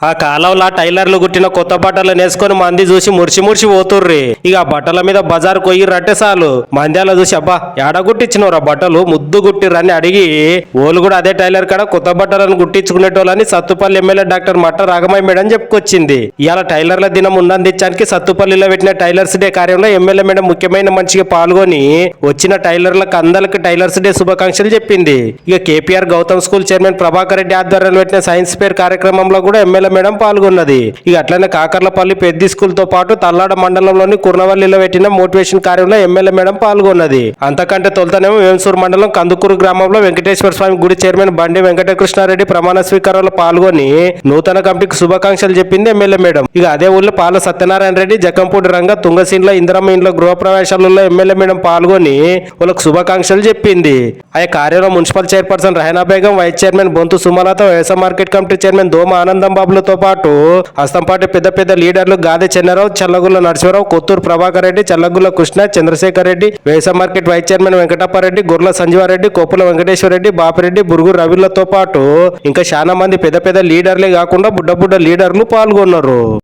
ఆ కాలంలో టైలర్లు కుట్టిన కొత్త బట్టలు నేసుకొని మంది చూసి మురిసి మురిసి పోతుర్రి. ఇక ఆ బట్టల మీద బజార్ కొయ్యిర్రట్టే చాలు మంద్యాల చూసి అబ్బా ఏడ కుట్టించినవరా బట్టలు ముద్దు కుట్టిర్రని అడిగి ఓళ్ళు కూడా అదే టైలర్ కాడ కొత్త బట్టలను కుట్టించుకునేటోళ్ళని సత్తుపల్లి ఎమ్మెల్యే డాక్టర్ మట్ట రాఘమయ్య మేడం చెప్పుకొచ్చింది. ఇవాళ టైలర్ల దినం ఉన్నందించడానికి సత్తుపల్లిలో పెట్టిన టైలర్స్ డే కార్యంలో ఎమ్మెల్యే మేడం ముఖ్యమైన మనిషిగా పాల్గొని వచ్చిన టైలర్లకు అందరికి టైలర్స్ డే శుభాకాంక్షలు చెప్పింది. ఇక KPR Gautam school chairman Prabhakar Reddy ఆధ్వర్యంలో పెట్టిన సైన్స్ ఫేర్ కార్యక్రమంలో కూడా ఎమ్మెల్యే మేడం పాల్గొన్నది. ఇక అట్లనే కాకర్లపల్లి పెద్ది స్కూల్ తో పాటు తల్లాడ మండలంలోని కుర్నవల్లిలో పెట్టిన మోటివేషన్ కార్యంలో ఎమ్మెల్యే మేడం పాల్గొన్నది. అంతకంటే తొలుతనేమో వేంసూరు మండలం కందుకూరు గ్రామంలో వెంకటేశ్వర స్వామి గుడి చైర్మన్ బండి వెంకటకృష్ణారెడ్డి ప్రమాణ స్వీకారంలో పాల్గొని నూతన కమిటీకి శుభాకాంక్షలు చెప్పింది ఎమ్మెల్యే మేడం. ఇక అదే ఊళ్ళో పాల సత్యనారాయణ రెడ్డి జక్కంపూడి రంగ తుంగసీన్ల ఇంద్రమ్మ ఇంట్లో గృహ ప్రవేశాలలో ఎమ్మెల్యే మేడం పాల్గొని వాళ్ళకు శుభాకాంక్షలు చెప్పింది. ఆ కార్యంలో municipal chairperson Rahana Begum, vice chairman Bonthu Sumalatha, వ్యవసాయ మార్కెట్ కమిటీ చైర్మన్ దోమ ఆనందం బాబులతో పాటు హస్తంపాటి పెద్ద పెద్ద లీడర్లు గాదె చెన్నారావు, చల్లగుల్ల నరసింహరావు, కొత్తూరు ప్రభాకర్ రెడ్డి, చల్లగుల్ల కృష్ణ, చంద్రశేఖర్ రెడ్డి, వ్యవసాయ market vice chairman Venkatappareddy, Gurla Sanjeevareddy, Kopula Venkateswara Reddy, Bapireddy, Burugu రవిలతో పాటు ఇంకా చాలా మంది పెద్ద పెద్ద లీడర్లే కాకుండా బుడ్డ బుడ్డ లీడర్లు పాల్గొన్నారు.